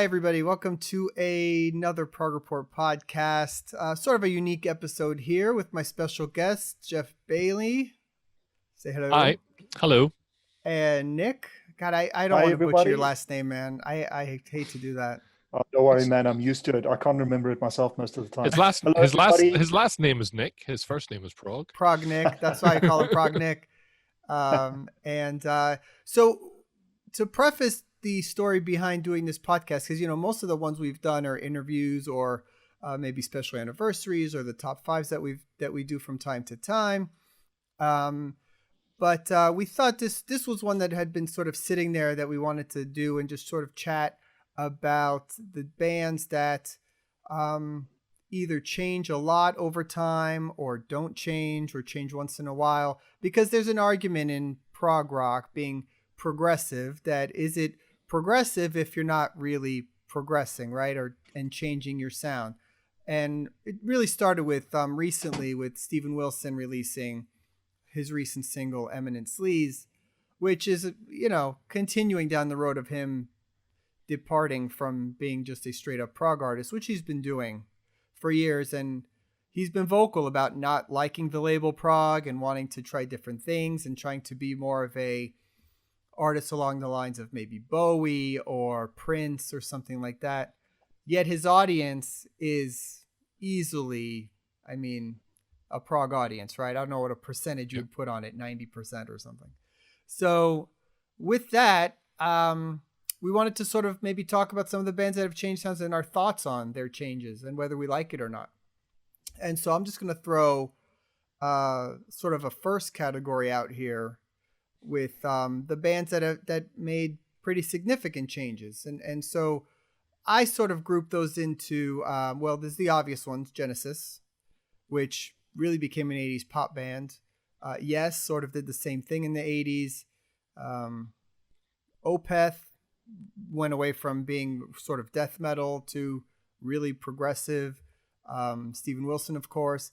everybody. Welcome to another Prog Report podcast. Sort of a unique episode here with my special guest, Geoff Bailie. Say hello. Hi. Hello. And Nick. God, I don't want to butcher your last name, man. I hate to do that. Oh, don't worry, man. I'm used to it. I can't remember it myself most of the time. His last name is Nick. His first name is Prog. Prog Nick. That's why I call him Prog Nick. So to preface the story behind doing this podcast, because most of the ones we've done are interviews or maybe special anniversaries or the top fives that we do from time to time. But we thought this was one that had been sort of sitting there that we wanted to do and just sort of chat about the bands that either change a lot over time or don't change or change once in a while, because there's an argument in prog rock being progressive that is it progressive if you're not really progressing, right? And changing your sound. And it really started with recently with Steven Wilson releasing his recent single Eminent Sleaze, which is, continuing down the road of him departing from being just a straight up prog artist, which he's been doing for years. And he's been vocal about not liking the label prog and wanting to try different things and trying to be more of a artist along the lines of maybe Bowie or Prince or something like that. Yet his audience is easily, a prog audience, right? I don't know what a percentage you'd put on it, 90% or something. So with that, we wanted to sort of maybe talk about some of the bands that have changed sounds and our thoughts on their changes and whether we like it or not. And so I'm just going to throw sort of a first category out here with the bands that made pretty significant changes. And so I sort of grouped those into, there's the obvious ones, Genesis, which really became an 80s pop band. Yes, sort of did the same thing in the 80s. Opeth went away from being sort of death metal to really progressive. Steven Wilson, of course.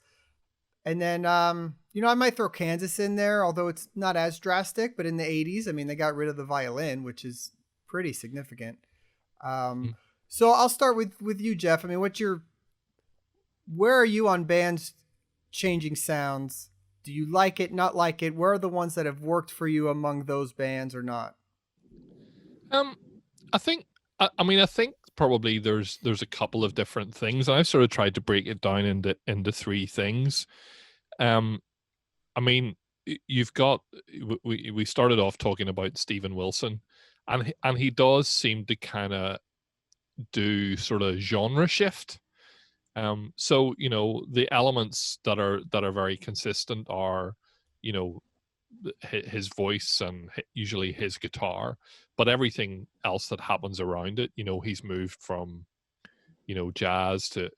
And then, I might throw Kansas in there, although it's not as drastic. But in the 80s, they got rid of the violin, which is pretty significant. So I'll start with you, Geoff. Where are you on bands changing sounds? Do you like it, not like it? Where are the ones that have worked for you among those bands or not? I think probably there's a couple of different things. I've sort of tried to break it down into three things. You've got, we started off talking about Steven Wilson, and he does seem to kind of do sort of genre shift. So the elements that are very consistent are, his voice and usually his guitar, but everything else that happens around it, he's moved from, jazz to,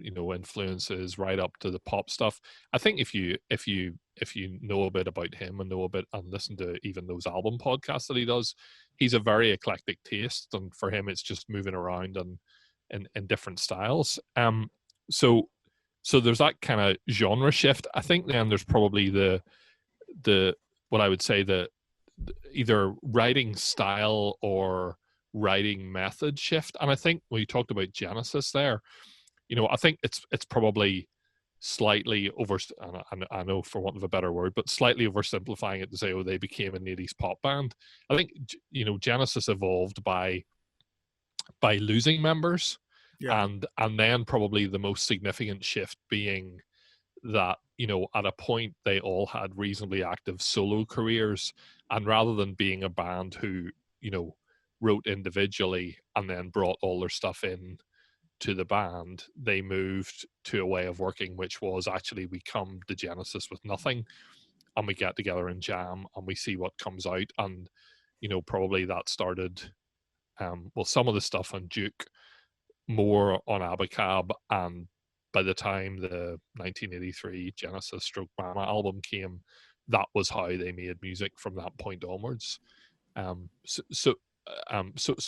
influences right up to the pop stuff. I think if you know a bit about him and listen to even those album podcasts that he does, he's a very eclectic taste, and for him it's just moving around and in different styles. So there's that kind of genre shift. I think then there's probably the what I would say the either writing style or writing method shift. And I think when you talked about Genesis there, I think it's probably slightly I know for want of a better word, but slightly oversimplifying it to say, they became an 80s pop band. I think, Genesis evolved by losing members. Yeah. And then probably the most significant shift being that, at a point they all had reasonably active solo careers, and rather than being a band who, wrote individually and then brought all their stuff in to the band, they moved to a way of working which was actually we come to Genesis with nothing and we get together and jam and we see what comes out. And probably that started some of the stuff on Duke, more on Abacab, and by the time the 1983 Genesis / Mama album came, that was how they made music from that point onwards. So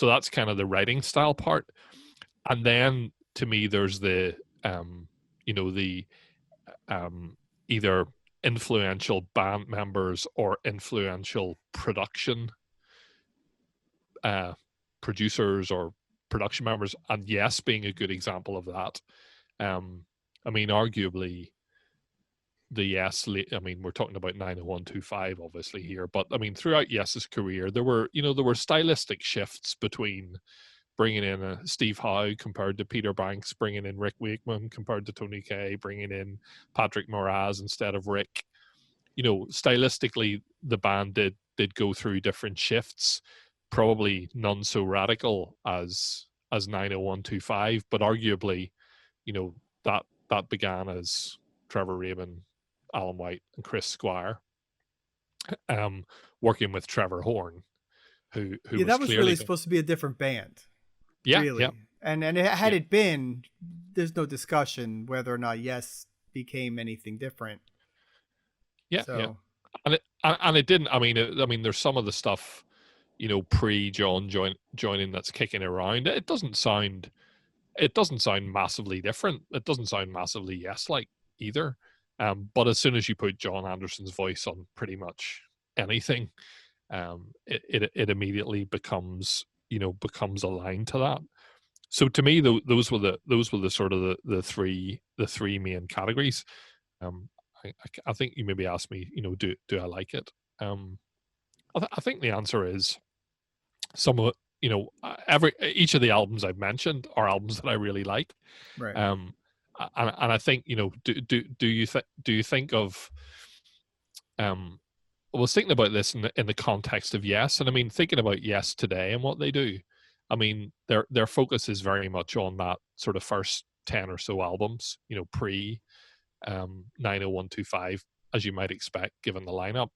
that's kind of the writing style part. And then to me, there's the either influential band members or influential production producers or production members, and Yes being a good example of that. I mean, arguably, the Yes, I mean, we're talking about 90125 obviously here, but I mean, throughout Yes's career, there were stylistic shifts between bringing in a Steve Howe compared to Peter Banks, bringing in Rick Wakeman compared to Tony Kaye, bringing in Patrick Moraz instead of Rick. Stylistically, the band did go through different shifts, probably none so radical as 90125, but arguably, that began as Trevor Rabin, Alan White, and Chris Squire, working with Trevor Horn, who Yeah, was that was clearly really supposed to be a different band. Yeah, really. yeah. And had it been, there's no discussion whether or not Yes became anything different. Yeah, so. yeah. And it didn't. I mean, there's some of the stuff, pre John joining that's kicking around. It doesn't sound massively different. It doesn't sound massively Yes-like either. But as soon as you put John Anderson's voice on pretty much anything, it immediately becomes aligned to that. So to me, those were the sort of the three main categories. I think you maybe asked me, do I like it? I think the answer is some of each of the albums I've mentioned are albums that I really like. Right. And I think, do you think of I was thinking about this in the context of Yes, and I mean, thinking about Yes today and what they do, I mean, their focus is very much on that sort of first 10 or so albums, pre 90125, as you might expect, given the lineup.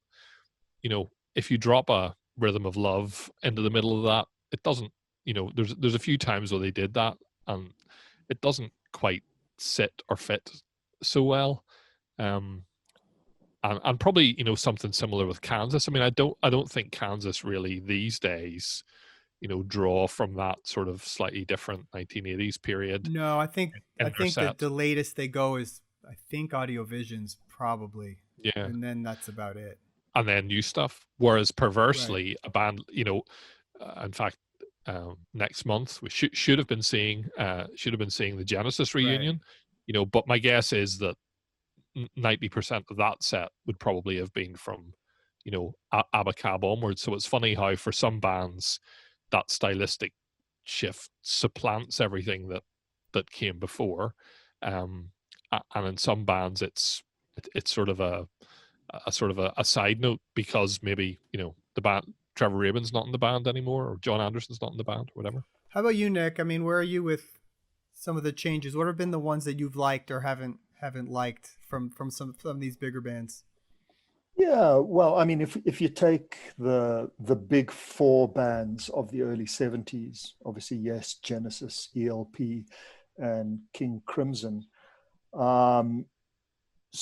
If you drop a Rhythm of Love into the middle of that, it doesn't, there's a few times where they did that, and it doesn't quite sit or fit so well. And probably, something similar with Kansas. I mean, I don't think Kansas really these days, draw from that sort of slightly different 1980s period. No, I think that the set. latest they go is, I think, Audio Visions probably. Yeah. And then that's about it. And then new stuff. Whereas perversely, a band, in fact, next month we should have been seeing the Genesis reunion, but my guess is that 90% of that set would probably have been from, Abacab onwards. So it's funny how for some bands that stylistic shift supplants everything that came before, and in some bands it's sort of a side note, because maybe the band, Trevor Rabin's not in the band anymore, or John Anderson's not in the band, or whatever. How about you, Nick? I mean, where are you with some of the changes? What have been the ones that you've liked or haven't liked from some of these bigger bands? Yeah, well, I mean, if you take the big four bands of the early 70s, obviously Yes, Genesis, ELP, and King Crimson. So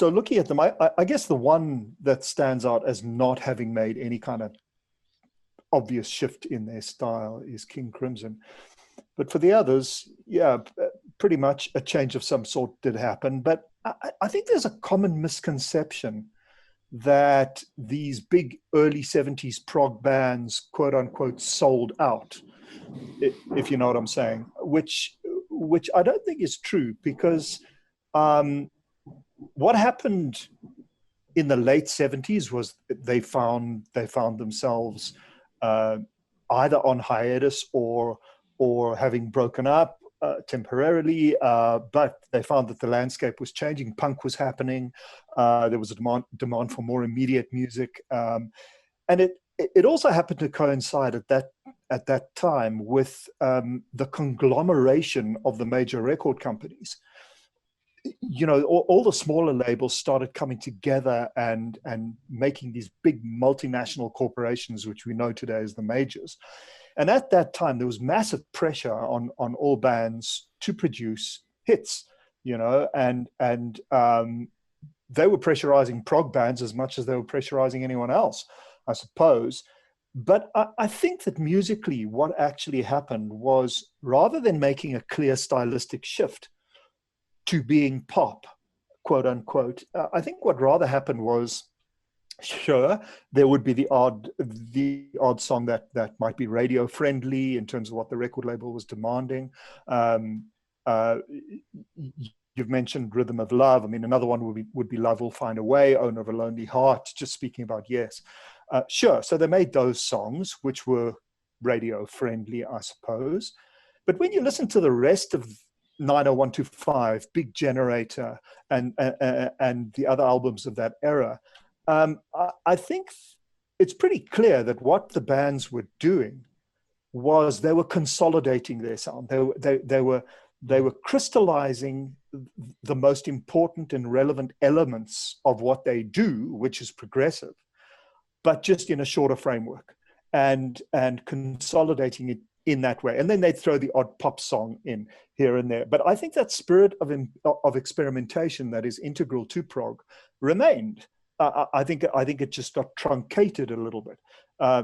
looking at them, I guess the one that stands out as not having made any kind of obvious shift in their style is King Crimson. But for the others, yeah, pretty much a change of some sort did happen. But I think there's a common misconception that these big early 70s prog bands, quote unquote, sold out, if you know what I'm saying, which I don't think is true, because what happened in the late 70s was they found themselves either on hiatus or having broken up temporarily, but they found that the landscape was changing. Punk was happening. There was a demand for more immediate music, and it also happened to coincide at that time with the conglomeration of the major record companies. All the smaller labels started coming together and making these big multinational corporations, which we know today as the majors. And at that time, there was massive pressure on all bands to produce hits, and they were pressurizing prog bands as much as they were pressurizing anyone else, I suppose. But I think that musically, what actually happened was, rather than making a clear stylistic shift to being pop, quote unquote, I think what rather happened was Sure, there would be the odd song that might be radio friendly in terms of what the record label was demanding. Um, uh, you've mentioned Rhythm of Love. I mean, another one would be Love Will Find a Way, Owner of a Lonely Heart. Just speaking about Yes, sure. So they made those songs which were radio friendly, I suppose. But when you listen to the rest of 90125, Big Generator, and the other albums of that era, I think it's pretty clear that what the bands were doing was they were consolidating their sound. They were crystallizing the most important and relevant elements of what they do, which is progressive, but just in a shorter framework, and consolidating it in that way. And then they'd throw the odd pop song in here and there. But I think that spirit of experimentation that is integral to prog remained. I think it just got truncated a little bit.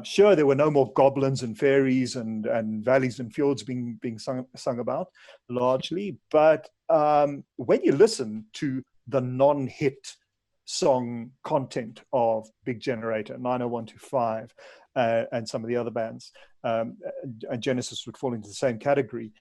Sure, there were no more goblins and fairies and valleys and fjords being sung about largely, but when you listen to the non-hit song content of Big Generator, 90125, and some of the other bands, and Genesis would fall into the same category.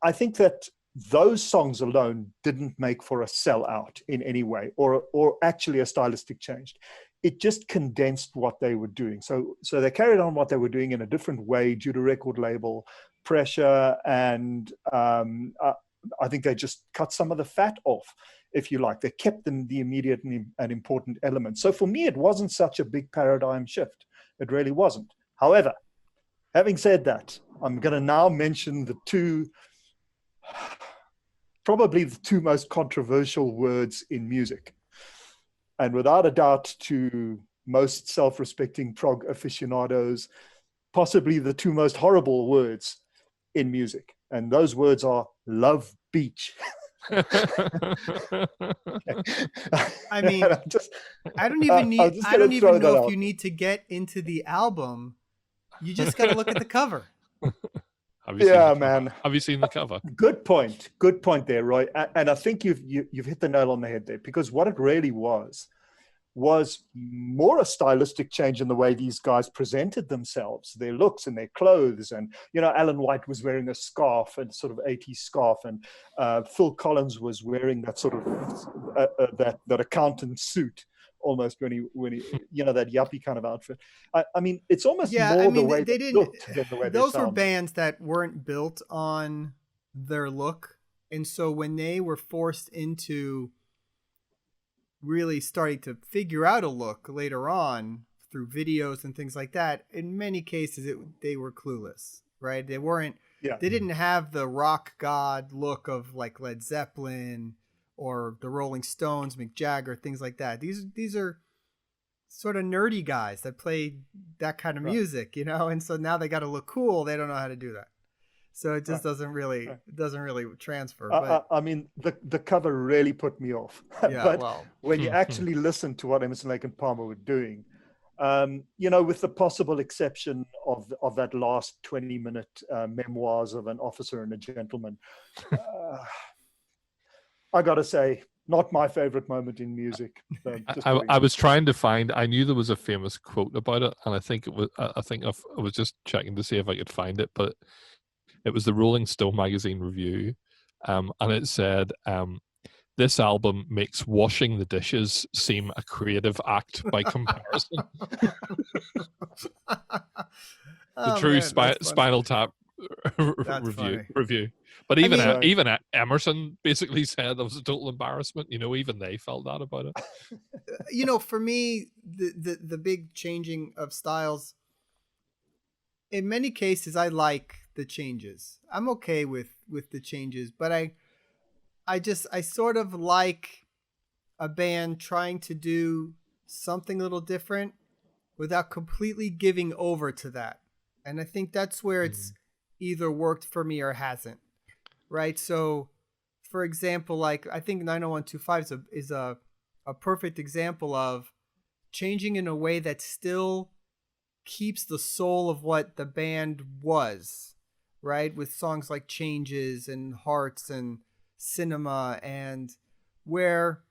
I think that those songs alone didn't make for a sellout in any way, or actually a stylistic change. It just condensed what they were doing. So they carried on what they were doing in a different way due to record label pressure, and I think they just cut some of the fat off, if you like. They kept them the immediate and important elements. So for me, it wasn't such a big paradigm shift. It really wasn't. However, having said that, I'm going to now mention probably the two most controversial words in music. And without a doubt, to most self-respecting prog aficionados, possibly the two most horrible words in music. And those words are love beach. I mean, I don't even know if you need to get into the album. You just got to look at the cover. Have you seen the cover? Good point there, Roy. And I think you've hit the nail on the head there, because what it really was more a stylistic change in the way these guys presented themselves, their looks and their clothes. And, Alan White was wearing a scarf, and sort of 80s scarf, and Phil Collins was wearing that sort of that accountant suit, almost when he that yuppie kind of outfit. I mean, it's almost the way they looked than the way those they were bands that weren't built on their look, and so when they were forced into really starting to figure out a look later on through videos and things like that, in many cases they were clueless, right? They weren't. Yeah. They didn't have the rock god look of like Led Zeppelin or the Rolling Stones, Mick Jagger, things like that. These are sort of nerdy guys that play that kind of music, and so now they got to look cool. They don't know how to do that. So it just doesn't really transfer. But I mean, the cover really put me off. Yeah, but when you actually listen to what Emerson, Lake and Palmer were doing, with the possible exception of that last 20-minute memoirs of an officer and a gentleman, I got to say, not my favorite moment in music. I was trying to find. I knew there was a famous quote about it, and I think I was just checking to see if I could find it, but it was the Rolling Stone magazine review, and it said, "This album makes washing the dishes seem a creative act by comparison." The true Spinal Tap review. But even Emerson basically said that was a total embarrassment. Even they felt that about it. For me, the big changing of styles, in many cases, I like the changes. I'm okay with the changes, but I sort of like a band trying to do something a little different without completely giving over to that. And I think that's where it's either worked for me or hasn't. Right? So, for example, like I think 90125 is a perfect example of changing in a way that still keeps the soul of what the band was, right? With songs like Changes and Hearts and Cinema, and where,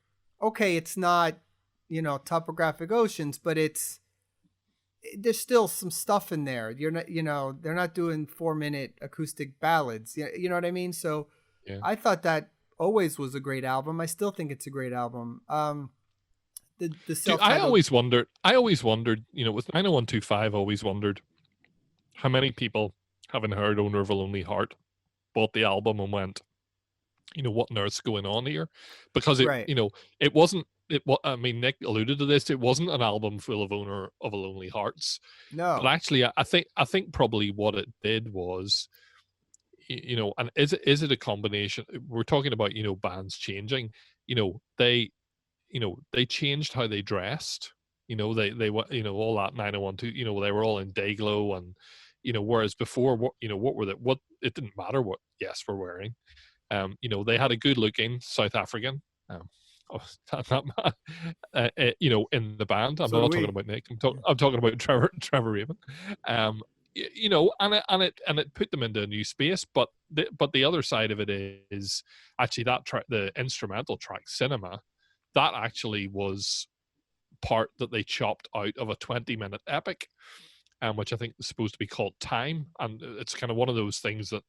okay, it's not topographic oceans, but there's still some stuff in there. You're not, they're not doing 4-minute acoustic ballads. You know what I mean? So Yeah. I thought that always was a great album. I still think it's a great album. The self-titled. I always wondered, with 90125, I always wondered how many people, having heard Owner of a Lonely Heart, bought the album and went, what on earth's going on here? Because Right. it wasn't, Nick alluded to this, it wasn't an album full of Owner of a Lonely Hearts. No. But actually, I think probably what it did was, and is it a combination? We're talking about, bands changing, they changed how they dressed. They all that 901, they were all in day glow, and whereas before, what it didn't matter what we're wearing. They had a good looking South African, in the band. I'm not talking about Nick. I'm talking about Trevor Rabin. And it put them into a new space. But the other side of it is actually that the instrumental track Cinema, that actually was part that they chopped out of a 20-minute epic, which I think is supposed to be called Time, and it's kind of one of those things that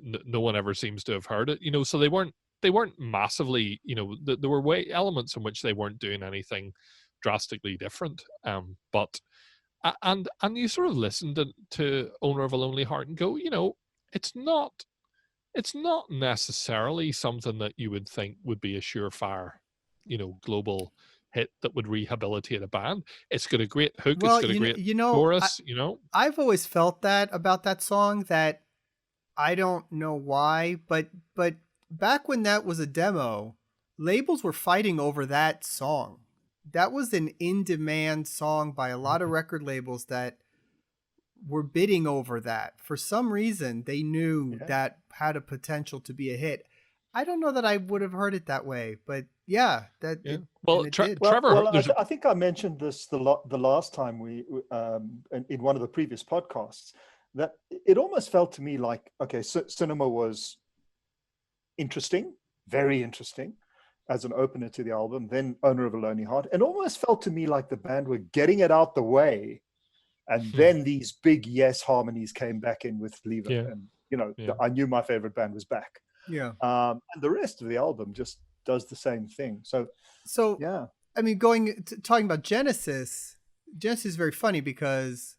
no one ever seems to have heard it. So they weren't massively, there were elements in which they weren't doing anything drastically different. But you sort of listened to Owner of a Lonely Heart and go, it's not necessarily something that you would think would be a surefire, global hit that would rehabilitate a band. It's got a great hook. Well, it's got a great chorus. I've always felt that about that song, that I don't know why, but back when that was a demo, labels were fighting over that song. That was an in-demand song by a lot of record labels that were bidding over that. For some reason, they knew that had a potential to be a hit. I don't know that I would have heard it that way, but Trevor. I think I mentioned this the last time we in one of the previous podcasts, that it almost felt to me like, okay, Cinema was interesting, very interesting as an opener to the album, then Owner of a Lonely Heart, and almost felt to me like the band were getting it out the way, and then these big harmonies came back in with Leave It, and I knew my favorite band was back. And the rest of the album just does the same thing. So yeah, I mean, talking about Genesis is very funny because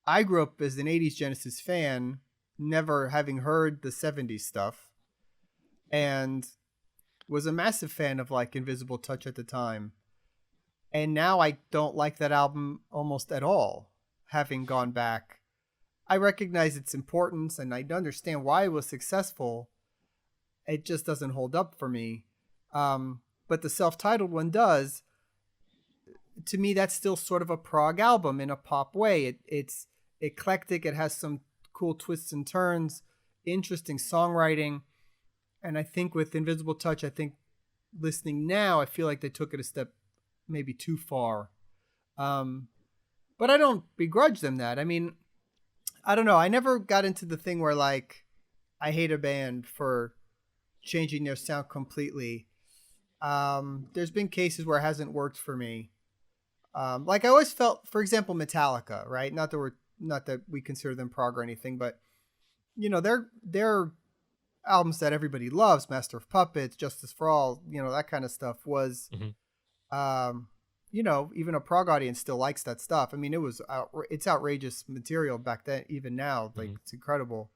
I grew up as an 80s Genesis fan, never having heard the 70s stuff, and was a massive fan of like Invisible Touch at the time. And now I don't like that album almost at all, having gone back. I recognize its importance and I understand why it was successful. It just doesn't hold up for me. But the self-titled one does. To me, that's still sort of a prog album in a pop way. It's eclectic. It has some cool twists and turns, interesting songwriting. And I think with Invisible Touch, listening now, I feel like they took it a step maybe too far. But I don't begrudge them that. I mean, I don't know. I never got into the thing where like I hate a band for changing their sound completely. There's been cases where it hasn't worked for me. Like I always felt, for example, Metallica, right? Not that we consider them prog or anything, but their albums that everybody loves, Master of Puppets, Justice for All, that kind of stuff was, even a prog audience still likes that stuff. I mean, it's outrageous material back then, even now, like it's incredible.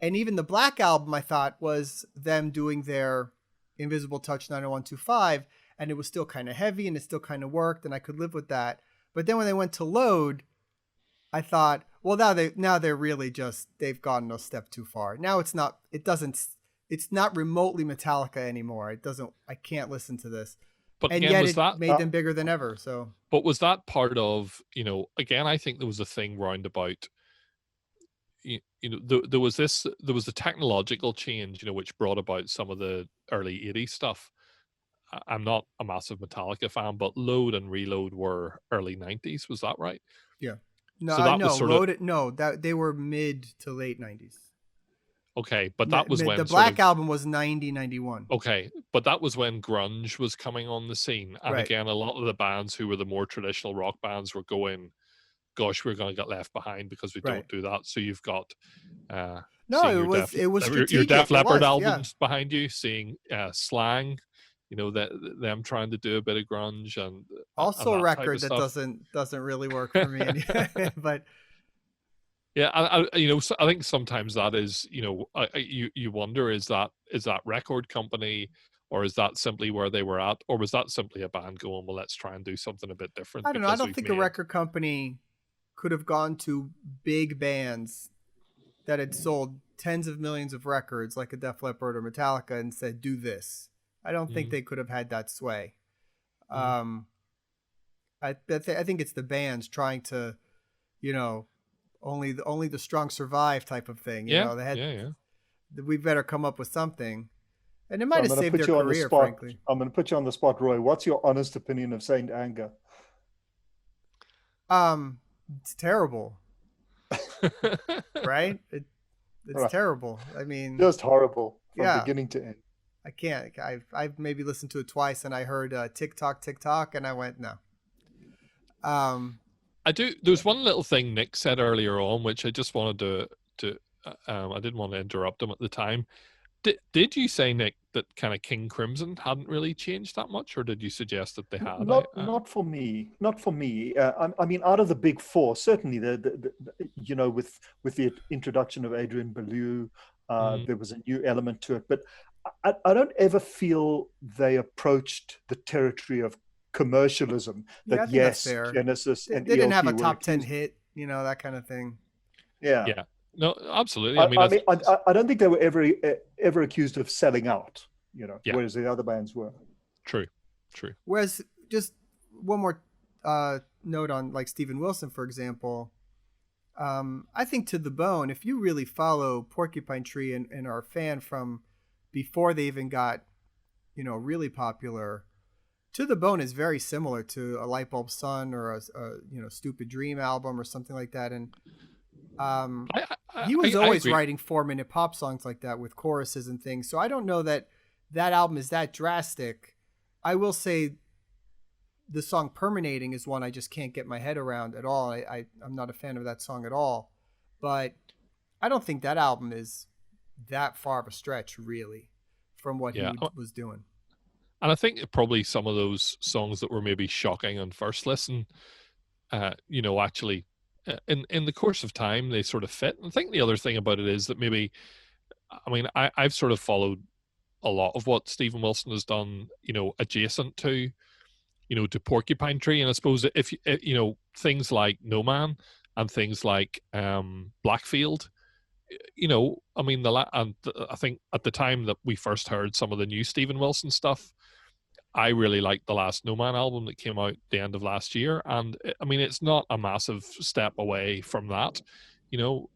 And even the Black Album, I thought, was them doing their Invisible Touch 90125, and it was still kind of heavy and it still kind of worked, and I could live with that. But then when they went to Load, I thought, well, now they're really just, they've gone a step too far. Now it's not remotely Metallica anymore. I can't listen to this. But and again, yet it made them bigger than ever. So, but was that part of, again, I think there was a thing roundabout, there was the technological change, which brought about some of the early 80s stuff. I'm not a massive Metallica fan, but Load and Reload were early 90s. Was that right? Yeah. No, so that no, was sort Loaded. No, that they were mid to late 90s. Okay, but that was when the sort Black of Album was 90, 91. okay, but that was when grunge was coming on the scene, and Right. again, a lot of the bands who were the more traditional rock bands were going, "Gosh, we're going to get left behind because we Right. don't do that." So you've got No, seeing it was strategic. your Def It Leppard was, albums behind you, seeing Slang, you know, them trying to do a bit of grunge and also a that type of record that stuff. doesn't really work for me. But Yeah, you know, so I think sometimes that is, you know, you wonder, is that record company, or is that simply where they were at, or was that simply a band going, well, let's try and do something a bit different I don't know. I because don't we've think made a record company could have gone to big bands that had sold tens of millions of records like a Def Leppard or Metallica and said, do this. I don't think they could have had that sway. I think it's the bands trying to, you know, only the strong survive type of thing. You know, they had, we better come up with something. And it might have saved their career, frankly. I'm going to put you on the spot, Roy. What's your honest opinion of Saint Anger? It's terrible. Right? It's terrible. I mean, just horrible from beginning to end. I can't. I've maybe listened to it twice, and I heard tick tock, and I went no. I do. There's one little thing Nick said earlier on, which I just wanted to I didn't want to interrupt him at the time. Did you say, Nick, that kind of King Crimson hadn't really changed that much, or did you suggest that they had? Not for me. Not for me. I mean, out of the big four, certainly the you know, with the introduction of Adrian Belew, there was a new element to it. But I don't ever feel they approached the territory of commercialism. That yes, Genesis and they didn't ELP have a top 10 hit, you know, that kind of thing. Yeah. Yeah. No, absolutely. I don't think they were ever accused of selling out, you know, whereas the other bands were. True. Whereas, just one more note on like Steven Wilson, for example. I think To the Bone, if you really follow Porcupine Tree and are a fan from before they even got, you know, really popular, To the Bone is very similar to a Lightbulb Sun or a you know, Stupid Dream album or something like that. And he was always writing 4-minute pop songs like that with choruses and things. So I don't know that album is that drastic. I will say the song Permeating is one I just can't get my head around at all. I'm not a fan of that song at all. But I don't think that album is that far of a stretch, really, from what he was doing. And I think probably some of those songs that were maybe shocking on first listen, you know, actually, in the course of time, they sort of fit. And I think the other thing about it is that maybe, I mean, I've sort of followed a lot of what Steven Wilson has done, you know, adjacent to, you know, to Porcupine Tree. And I suppose if you know, things like No Man and things like Blackfield, you know, I mean, I think at the time that we first heard some of the new Steven Wilson stuff, I really liked the last No Man album that came out the end of last year. And I mean, it's not a massive step away from that, you know,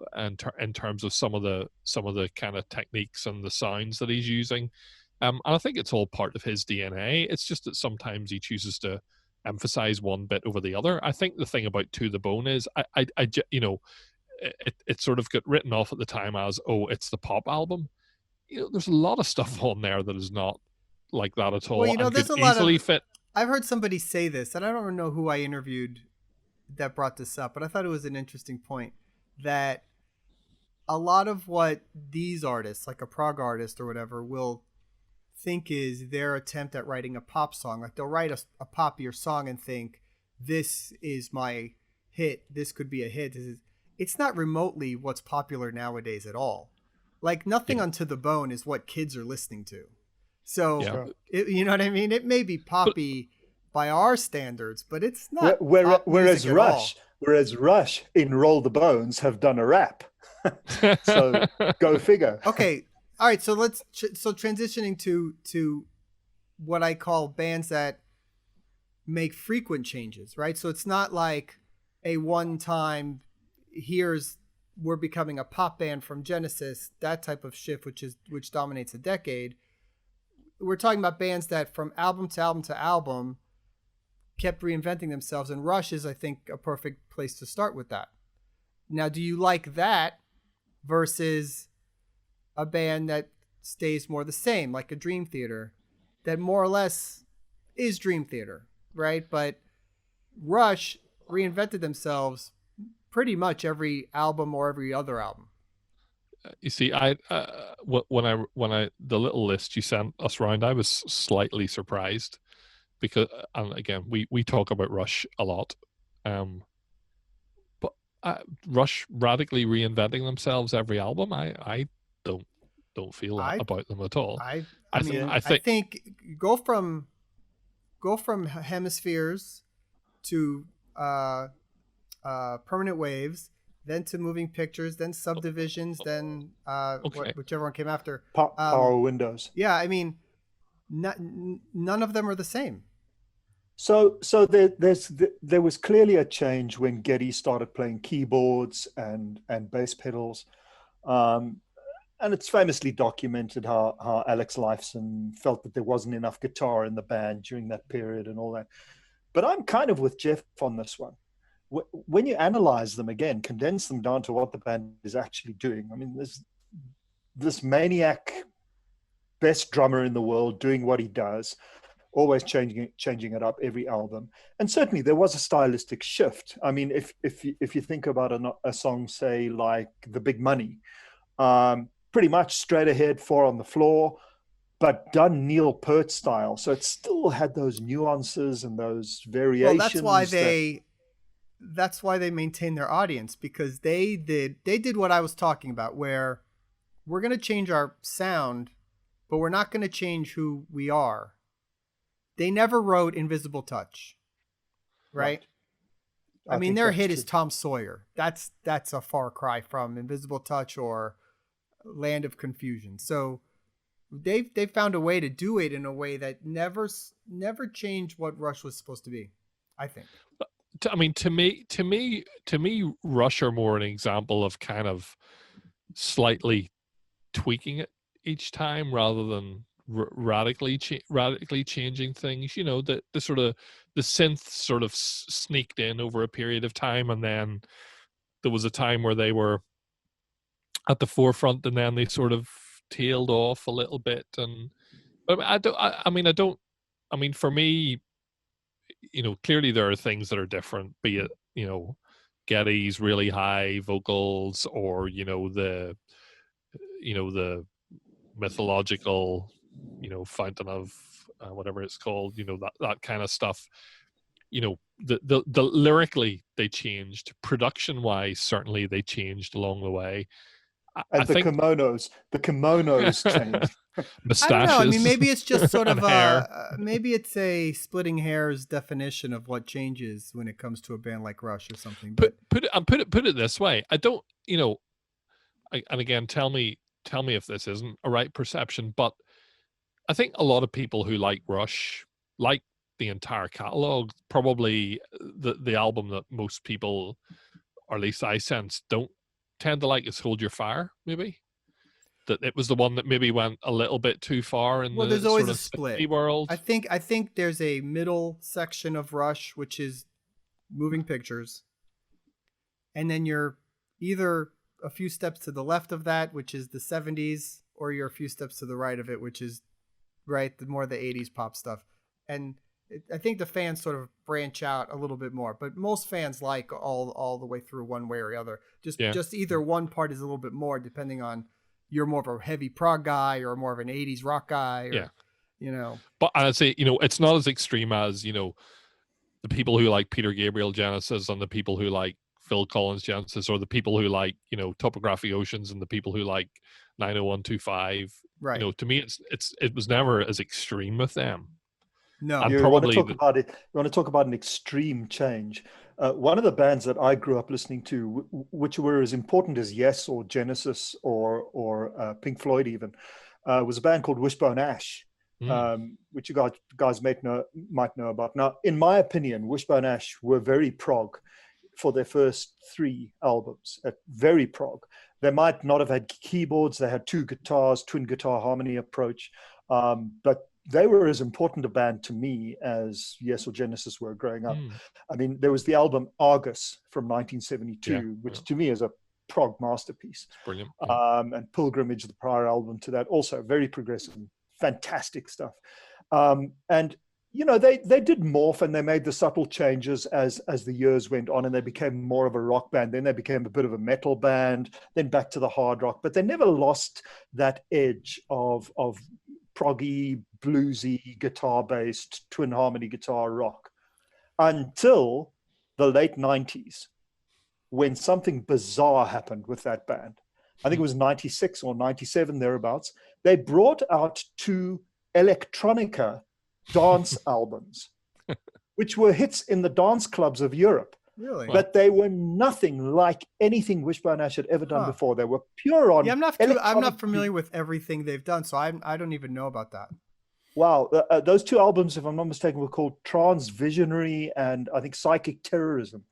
in terms of some of the kind of techniques and the sounds that he's using. And I think it's all part of his DNA. It's just that sometimes he chooses to emphasize one bit over the other. I think the thing about To the Bone is, I you know, it sort of got written off at the time as, oh, it's the pop album. You know, there's a lot of stuff on there that is not like that at all. Well, you know, there's could a lot easily of fit. I've heard somebody say this, and I don't know who I interviewed that brought this up, but I thought it was an interesting point that a lot of what these artists, like a prog artist or whatever, will think is their attempt at writing a pop song. Like they'll write a poppier song and think, this is my hit. This could be a hit. It's not remotely what's popular nowadays at all. Like Nothing on To the Bone is what kids are listening to. So, you know what I mean? It may be poppy by our standards, but it's not. Whereas Rush in Roll the Bones have done a rap. So go figure. Okay. All right. So transitioning to what I call bands that make frequent changes, right? So it's not like a one-time, we're becoming a pop band from Genesis, that type of shift, which dominates a decade. We're talking about bands that from album to album to album kept reinventing themselves, and Rush is, I think, a perfect place to start with that. Now, do you like that versus a band that stays more the same, like a Dream Theater, that more or less is Dream Theater, right? But Rush reinvented themselves pretty much every album or every other album. You see, when I the little list you sent us round, I was slightly surprised because, and again, we talk about Rush a lot, but Rush radically reinventing themselves every album, I don't feel that I about them at all. I mean, I think go from Hemispheres to Permanent Waves, then to Moving Pictures, then Subdivisions, then whichever one came after. Power Windows. Yeah, I mean, none of them are the same. So there was clearly a change when Geddy started playing keyboards and bass pedals, and it's famously documented how Alex Lifeson felt that there wasn't enough guitar in the band during that period and all that. But I'm kind of with Geoff on this one. When you analyze them again, condense them down to what the band is actually doing. I mean, there's this maniac, best drummer in the world doing what he does, always changing it up every album. And certainly there was a stylistic shift. I mean, if you think about a song, say, like The Big Money, pretty much straight ahead, 4 on the floor, but done Neil Peart style. So it still had those nuances and those variations. Well, that's why they maintain their audience, because they did what I was talking about, where we're going to change our sound, but we're not going to change who we are. They never wrote Invisible Touch, right? I mean, their hit is Tom Sawyer. That's a far cry from Invisible Touch or Land of Confusion. So they found a way to do it in a way that never changed what Rush was supposed to be, I think. I mean, to me, Rush are more an example of kind of slightly tweaking it each time rather than radically changing things. You know, the sort of the synth sort of sneaked in over a period of time, and then there was a time where they were at the forefront, and then they sort of tailed off a little bit. And I mean, for me, you know, clearly there are things that are different, be it, you know, Geddy's really high vocals, or, you know, the mythological, you know, fountain of whatever it's called, you know, that kind of stuff. You know, the lyrically they changed, production wise certainly they changed along the way. And the kimonos changed. Mustaches. I don't know. I mean, maybe it's just sort of hair. Maybe it's a splitting hairs definition of what changes when it comes to a band like Rush or something. But put it this way. I don't, you know, and again, tell me if this isn't a right perception, but I think a lot of people who like Rush like the entire catalog. Probably the album that most people, or at least I sense, don't tend to like is Hold Your Fire, maybe. That it was the one that maybe went a little bit too far in the there's always sort of a split world. I think there's a middle section of Rush, which is Moving Pictures, and then you're either a few steps to the left of that, which is the 70s, or you're a few steps to the right of it, which is the more the 80s pop stuff. And I think the fans sort of branch out a little bit more, but most fans like all the way through one way or the other. Just either one part is a little bit more, depending on you're more of a heavy prog guy or more of an 80s rock guy. Or, you know. But I'd say, you know, it's not as extreme as, you know, the people who like Peter Gabriel Genesis and the people who like Phil Collins Genesis, or the people who like, you know, Topographic Oceans and the people who like 90125. Right. You know, to me, it was never as extreme with them. No. And you want to talk about it. You want to talk about an extreme change. One of the bands that I grew up listening to, which were as important as Yes or Genesis or Pink Floyd even, was a band called Wishbone Ash, which you guys might know about. Now, in my opinion, Wishbone Ash were very prog for their first 3 albums. Very prog. They might not have had keyboards. They had 2 guitars, twin guitar harmony approach, but they were as important a band to me as Yes or Genesis were growing up. I mean, there was the album Argus from 1972, which to me is a prog masterpiece. It's brilliant. Yeah. And Pilgrimage, the prior album to that, also very progressive, fantastic stuff. And you know, they did morph and they made the subtle changes as the years went on, and they became more of a rock band. Then they became a bit of a metal band, then back to the hard rock, but they never lost that edge of proggy, bluesy, guitar-based, twin harmony guitar rock until the late 90s, when something bizarre happened with that band. I think it was 96 or 97, thereabouts. They brought out 2 electronica dance albums, which were hits in the dance clubs of Europe. Really? But they were nothing like anything Wishbone Ash had ever done before. They were pure on. Yeah, I'm not familiar with everything they've done, so I don't even know about that. Wow, those 2 albums, if I'm not mistaken, were called Transvisionary and I think Psychic Terrorism.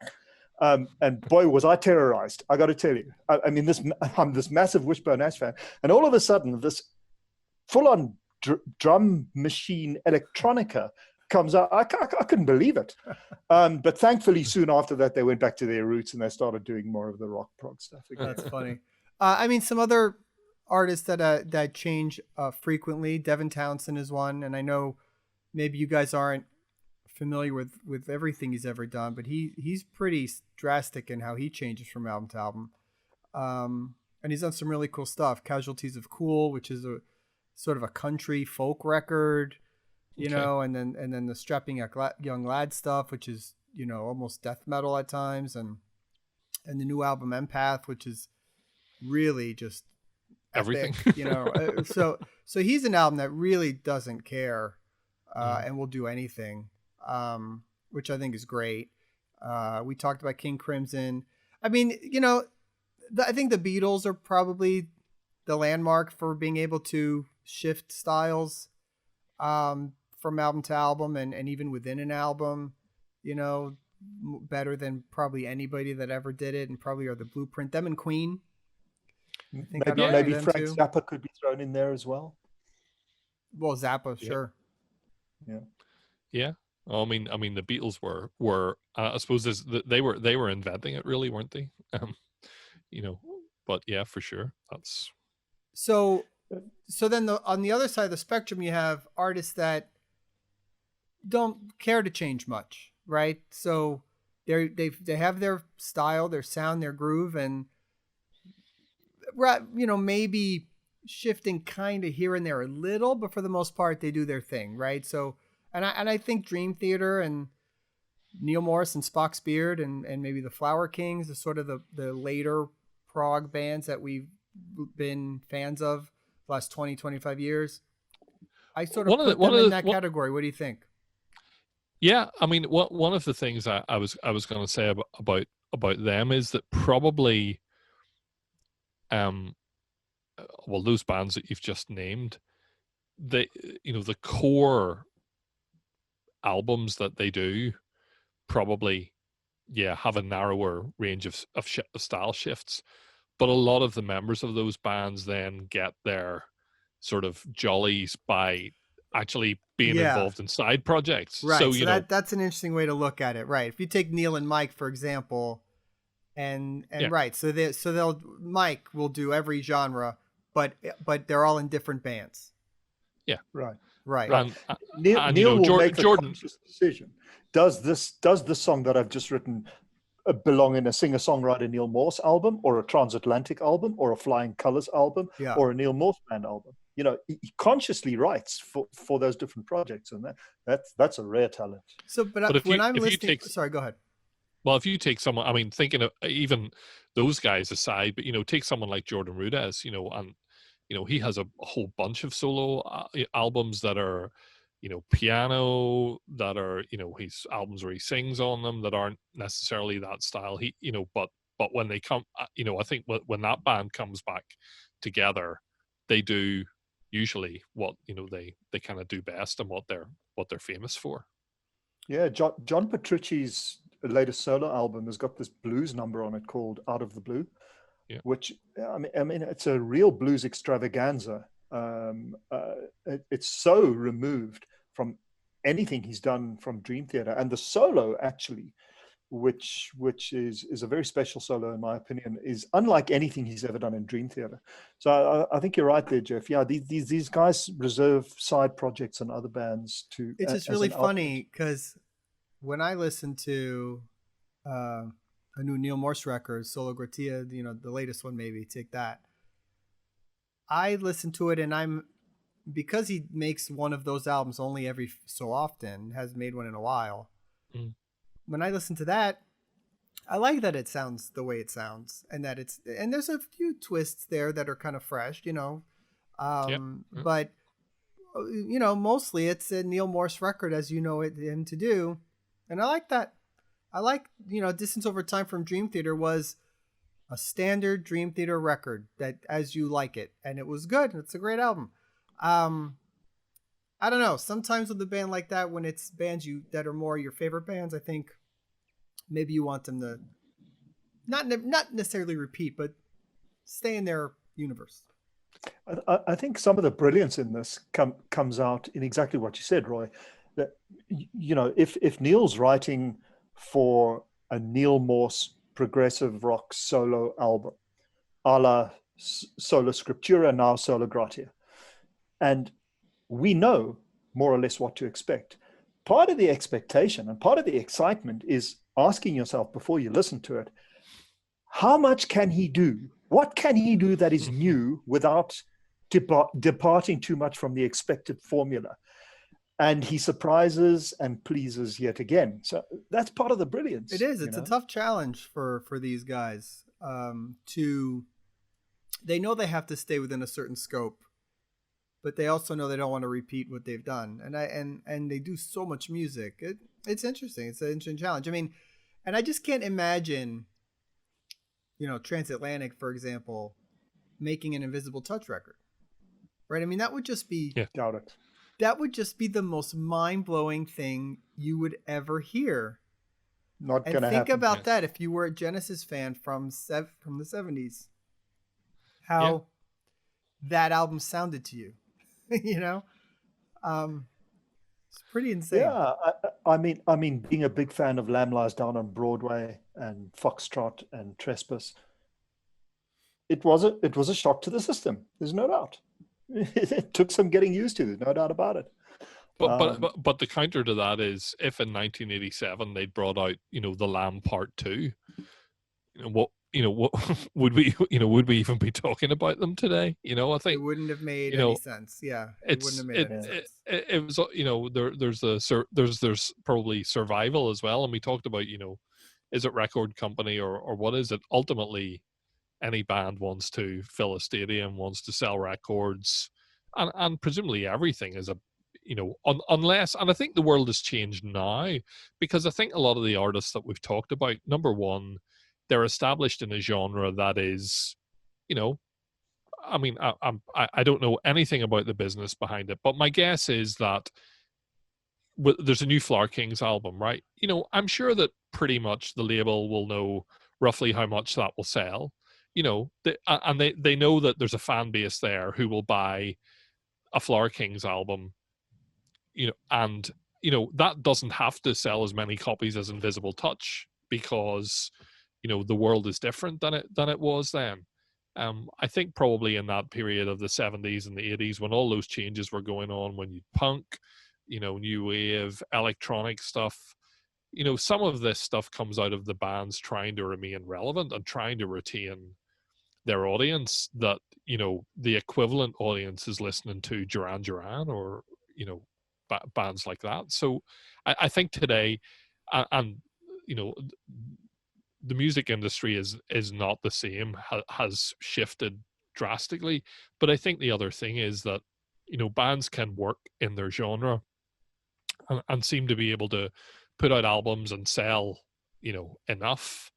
And boy, was I terrorized! I got to tell you. I mean, I'm this massive Wishbone Ash fan, and all of a sudden, this full-on drum machine electronica comes out. I couldn't believe it. But thankfully, soon after that, they went back to their roots and they started doing more of the rock prog stuff again. That's funny. I mean, some other artists that change frequently. Devin Townsend is one, and I know maybe you guys aren't familiar with everything he's ever done, but he's pretty drastic in how he changes from album to album. And he's done some really cool stuff. Casualties of Cool, which is a sort of a country folk record, you know, and then the Strapping Young Lad stuff, which is, you know, almost death metal at times, and the new album Empath, which is really just everything, epic, you know. So he's an album that really doesn't care and will do anything, which I think is great. We talked about King Crimson. I mean, you know, I think the Beatles are probably the landmark for being able to shift styles from album to album and even within an album, you know, better than probably anybody that ever did it, and probably are the blueprint. Them and Queen. Maybe Frank Zappa could be thrown in there as well. Well, Zappa, sure. Yeah. I mean, the Beatles were I suppose they were inventing it, really, weren't they? You know, but yeah, for sure, that's so. Then on the other side of the spectrum, you have artists that don't care to change much, right? So they have their style, their sound, their groove, and you know, maybe shifting kind of here and there a little, but for the most part, they do their thing, right? So, and I think Dream Theater and Neil Morris and Spock's Beard and maybe the Flower Kings are sort of the later prog bands that we've been fans of the last 20, 25 years. I sort of put them in that category. What do you think? Yeah, I mean, one of the things I was going to say about them is that probably, well, those bands that you've just named, they, you know, the core albums that they do probably, have a narrower range of style shifts, but a lot of the members of those bands then get their sort of jollies by actually being involved in side projects. Right. So, you know, that's an interesting way to look at it. Right. If you take Neil and Mike, for example, and right. So Mike will do every genre, but they're all in different bands. Yeah. Right. Right. And Neil will make a conscious decision. Does this song that I've just written belong in a singer-songwriter Neil Morse album, or a Transatlantic album, or a Flying Colours album, or a Neil Morse band album? You know, he consciously writes for those different projects, and that's a rare talent. So, but when I'm listening, sorry, go ahead. Well, if you take someone, I mean, thinking of even those guys aside, but, you know, take someone like Jordan Rudess, you know, and, you know, he has a whole bunch of solo albums that are, you know, piano, that are, you know, his albums where he sings on them that aren't necessarily that style. He, you know, but when they come, you know, I think when that band comes back together, they do usually what, you know, they kind of do best and what they're famous for. Yeah, John Petrucci's latest solo album has got this blues number on it called Out of the Blue, which I mean it's a real blues extravaganza. It's so removed from anything he's done from Dream Theater, and the solo actually which is a very special solo in my opinion, is unlike anything he's ever done in Dream Theater. So I think you're right there, Geoff. Yeah, these guys reserve side projects and other bands to. It's just really funny because when I listen to a new Neil Morse record, Solo Gratia, the latest one, maybe Take That, I listen to it and because he makes one of those albums only every so often, has made one in a while. When I listen to that, I like that it sounds the way it sounds, and there's a few twists there that are kind of fresh, but mostly it's a Neil Morse record as him to do, and I like that. I like Distance Over Time from Dream Theater was a standard Dream Theater record that as you like it, and it was good. It's a great album. I don't know. Sometimes with a band like that, when it's bands that are more your favorite bands, I think maybe you want them to not necessarily repeat, but stay in their universe. I think some of the brilliance in this comes out in exactly what you said, Roy. That if Neil's writing for a Neil Morse progressive rock solo album, a la Sola Scriptura, now Sola Gratia, and we know more or less what to expect. Part of the expectation and part of the excitement is asking yourself before you listen to it, how much can he do? What can he do that is new without departing too much from the expected formula? And he surprises and pleases yet again. So that's part of the brilliance. It is. It's a tough challenge for these guys. They know they have to stay within a certain scope, but they also know they don't want to repeat what they've done. And they do so much music. It's interesting. It's an interesting challenge. I mean, and I just can't imagine, Transatlantic, for example, making an Invisible Touch record, right? I mean, that would just be, doubt it. That would just be the most mind-blowing thing you would ever hear. Not going to happen. Think about that if you were a Genesis fan from the 70s. How that album sounded to you. It's pretty insane. Yeah, I mean, being a big fan of Lamb Lies Down on Broadway and Foxtrot and Trespass, it was a shock to the system. There's no doubt. It took some getting used to. There's no doubt about it. But the counter to that is, if in 1987 they'd brought out the Lamb Part 2, what would we even be talking about them today? I think it wouldn't have made any sense. Yeah, it wouldn't have made any sense. It was there's probably survival as well, and we talked about is it record company or what is it? Ultimately, any band wants to fill a stadium, wants to sell records, and presumably everything is unless, and I think the world has changed now, because I think a lot of the artists that we've talked about, number one, they're established in a genre that is, I mean, I don't know anything about the business behind it, but my guess is that there's a new Flower Kings album, right? I'm sure that pretty much the label will know roughly how much that will sell. They know that there's a fan base there who will buy a Flower Kings album, and that doesn't have to sell as many copies as Invisible Touch, because the world is different than it was then. I think probably in that period of the 70s and the 80s, when all those changes were going on, when you punk, new wave, electronic stuff, some of this stuff comes out of the bands trying to remain relevant and trying to retain their audience, that the equivalent audience is listening to Duran Duran or bands like that. So I think today, and the music industry is not the same, has shifted drastically. But I think the other thing is that bands can work in their genre and seem to be able to put out albums and sell enough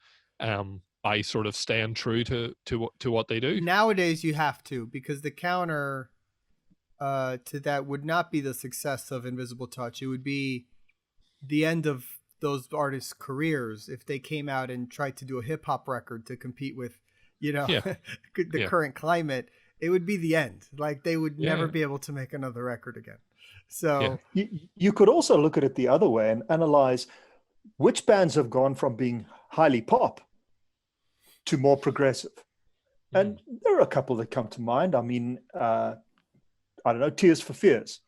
by sort of staying true to what they do. Nowadays you have to, because the counter to that would not be the success of Invisible Touch. It would be the end of those artists' careers if they came out and tried to do a hip hop record to compete with the current climate. It would be the end. Like, they would never be able to make another record again. So you could also look at it the other way and analyze which bands have gone from being highly pop to more progressive? And there are a couple that come to mind. I mean, I don't know, Tears for Fears.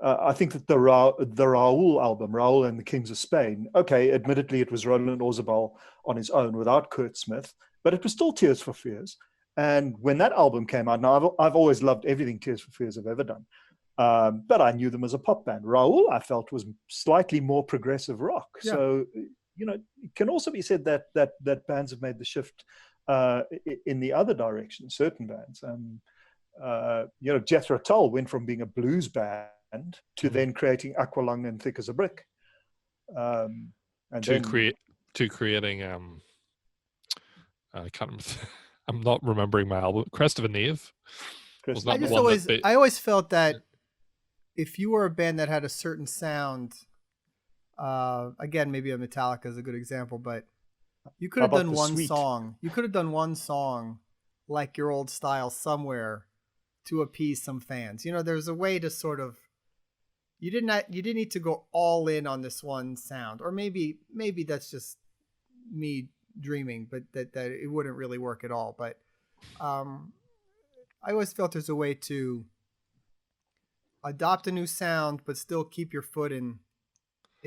I think that the Raoul album, Raoul and the Kings of Spain, okay, admittedly it was Roland Orzabal on his own without Kurt Smith, but it was still Tears for Fears. And when that album came out, now I've always loved everything Tears for Fears have ever done, but I knew them as a pop band. Raoul, I felt, was slightly more progressive rock. Yeah. So, it can also be said that bands have made the shift in the other direction, certain bands. Jethro Tull went from being a blues band to then creating Aqualung and Thick as a Brick. And creating I can't remember. I'm not remembering my album. Crest of a Knave. I always felt that if you were a band that had a certain sound, again, maybe a Metallica is a good example, but you could have done one song. You could have done one song like your old style somewhere to appease some fans. There's a way to sort of, you didn't need to go all in on this one sound, or maybe that's just me dreaming, but that it wouldn't really work at all. But I always felt there's a way to adopt a new sound, but still keep your foot in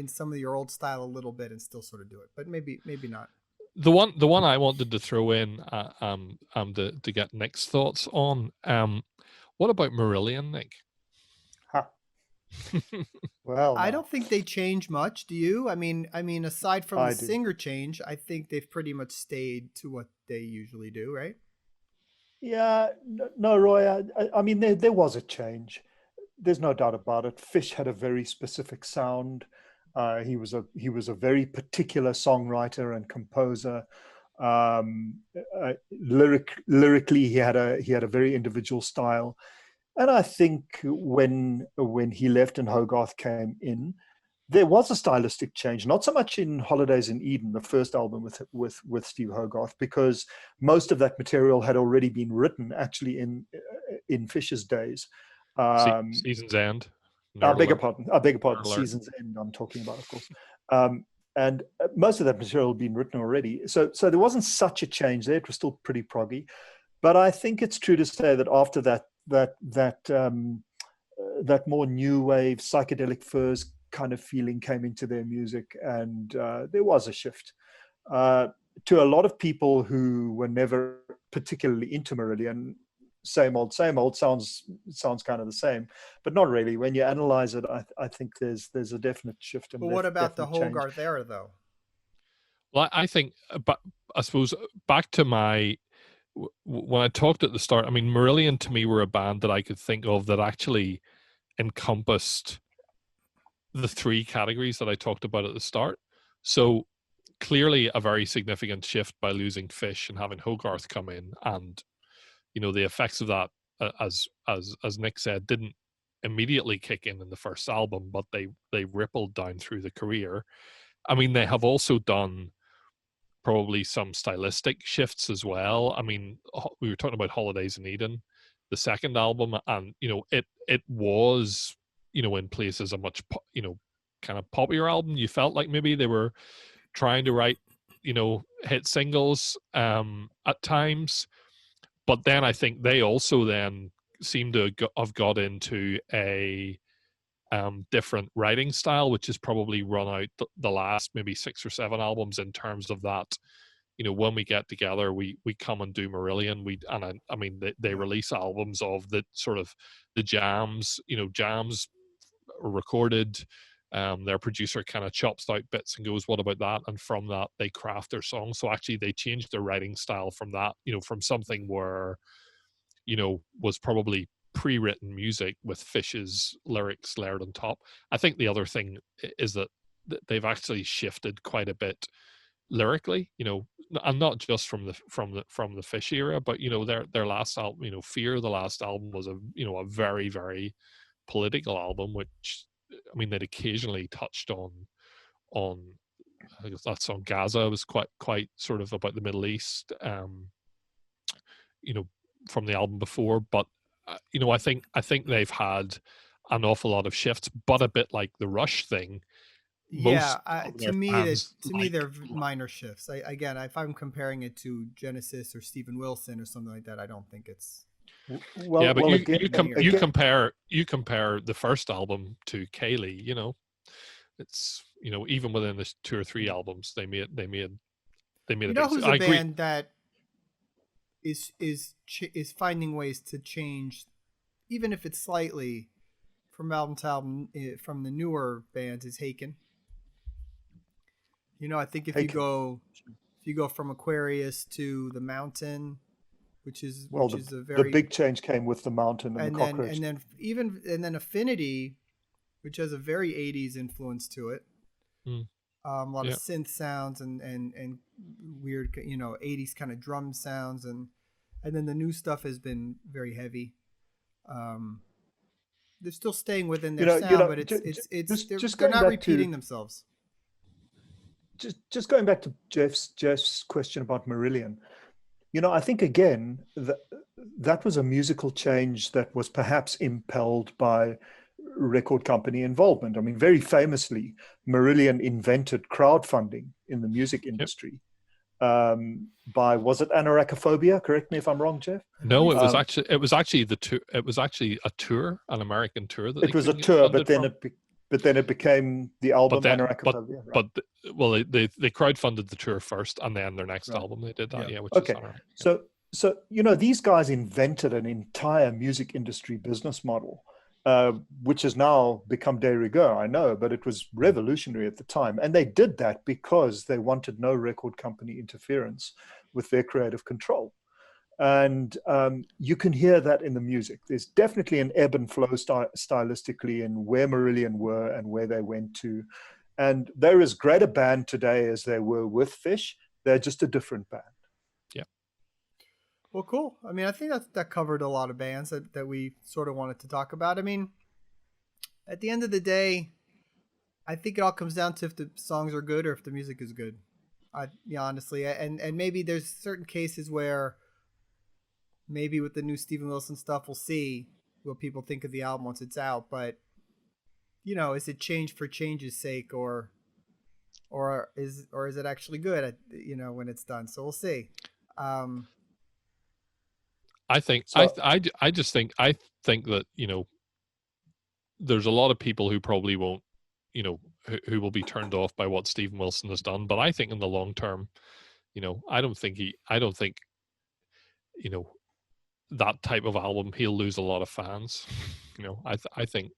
some of your old style a little bit and still sort of do it. But maybe not. The one I wanted to throw in to get Nick's thoughts on. What about Marillion, Nick? Huh. Well, I don't think they change much. Do you? I mean, aside from the singer change, I think they've pretty much stayed to what they usually do, right? Yeah, no, Roy. I mean, there was a change. There's no doubt about it. Fish had a very specific sound. He was a very particular songwriter and composer. Lyrically, he had a very individual style. And I think when he left and Hogarth came in, there was a stylistic change. Not so much in Holidays in Eden, the first album with Steve Hogarth, because most of that material had already been written actually in Fish's days. Season's End. I beg your pardon. Season's End, I'm talking about, of course. And most of that material had been written already. So there wasn't such a change there. It was still pretty proggy. But I think it's true to say that after that more new wave psychedelic furs kind of feeling came into their music, and there was a shift. To a lot of people who were never particularly into Marillion, same old sounds kind of the same, but not really. When you analyze it, I think there's a definite shift. But what about the Hogarth era, though? Well, I think, but I suppose back to when I talked at the start, I mean, Marillion to me were a band that I could think of that actually encompassed the three categories that I talked about at the start. So clearly a very significant shift by losing Fish and having Hogarth come in, and the effects of that, as Nick said, didn't immediately kick in the first album, but they rippled down through the career. I mean, they have also done probably some stylistic shifts as well. I mean, we were talking about Holidays in Eden, the second album, and it was in places a much kind of poppier album. You felt like maybe they were trying to write hit singles at times, but then I think they also then seem to have got into a different writing style, which has probably run out the last maybe 6 or 7 albums in terms of that. When we get together, we come and do Marillion. I mean, they release albums of the sort of the jams. Jams are recorded. Their producer kind of chops out bits and goes, "What about that?" And from that, they craft their song. So actually, they changed their writing style from that. From something where, was probably pre-written music with Fish's lyrics layered on top. I think the other thing is that they've actually shifted quite a bit lyrically, and not just from the Fish era, but their last album, Fear, the last album, was a very, very political album, which, I mean, they'd occasionally touched on I guess that song Gaza was quite sort of about the Middle East, from the album before. But I think they've had an awful lot of shifts, but a bit like the Rush thing, Yeah, of to their me, fans they're minor shifts. Again, if I'm comparing it to Genesis or Steven Wilson or something like that, I don't think it's. Yeah, but again, you compare the first album to Kaylee, you know, it's, you know, even within the 2 or 3 albums they made a You know big. who's I a agree. band that is finding ways to change, even if it's slightly, from album to album, from the newer bands, is Haken. You know, I think if you go from Aquarius to the Mountain, which is a the very, big change came with the Mountain and the Cockroach. and then Affinity, which has a very 80s influence to it. A lot of synth sounds and weird, you know, 80s kind of drum sounds, and then the new stuff has been very heavy. They're still staying within their sound, but they're not repeating themselves. Just going back to Jeff's question about Marillion, you know, I think again that was a musical change that was perhaps impelled by record company involvement. I mean, very famously, Marillion invented crowdfunding in the music industry. By, was it Anorachophobia? Correct me if I'm wrong, Geoff. No, it was actually the tour. It was actually a tour, an American tour. That it was a tour, but then it became the album Anorachophobia. But they crowdfunded the tour first, and then their next album they did that. Yeah, which is Anorak. So you know, these guys invented an entire music industry business model, which has now become de rigueur, I know, but it was revolutionary at the time. And they did that because they wanted no record company interference with their creative control. And you can hear that in the music. There's definitely an ebb and flow stylistically in where Marillion were and where they went to. And they're as great a band today as they were with Fish. They're just a different band. Yeah. Well, cool. I mean, I think that covered a lot of bands that we sort of wanted to talk about. I mean, at the end of the day, I think it all comes down to if the songs are good or if the music is good. Honestly, and maybe there's certain cases where maybe with the new Steven Wilson stuff, we'll see what people think of the album once it's out. But, you know, is it change for change's sake, or is it actually good, you know, when it's done? So we'll see. I think I just think that, you know, there's a lot of people who probably won't, you know, who will be turned off by what Steven Wilson has done. But I think in the long term, you know, I don't think, you know, that type of album, he'll lose a lot of fans. You know, I think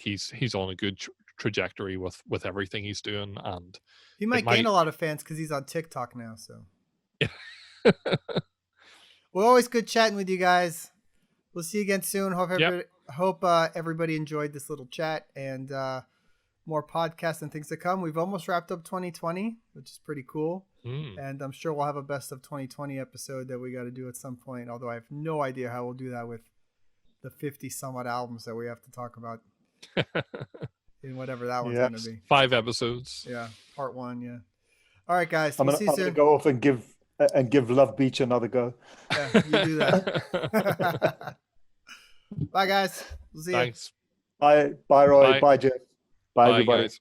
he's on a good trajectory with everything he's doing, and he might gain a lot of fans because he's on TikTok now. So yeah. Well, always good chatting with you guys. We'll see you again soon. Hope everybody enjoyed this little chat, and more podcasts and things to come. We've almost wrapped up 2020, which is pretty cool. And I'm sure we'll have a best of 2020 episode that we got to do at some point, although I have no idea how we'll do that with the 50 somewhat albums that we have to talk about in whatever that one's going to be. 5 episodes. Yeah, part 1. Yeah. All right, guys. I'm gonna go off and give Love Beach another go. Yeah, you do that. Bye, guys. We'll see you. Thanks. Bye, Roy. Bye, Geoff. Bye, everybody. Guys.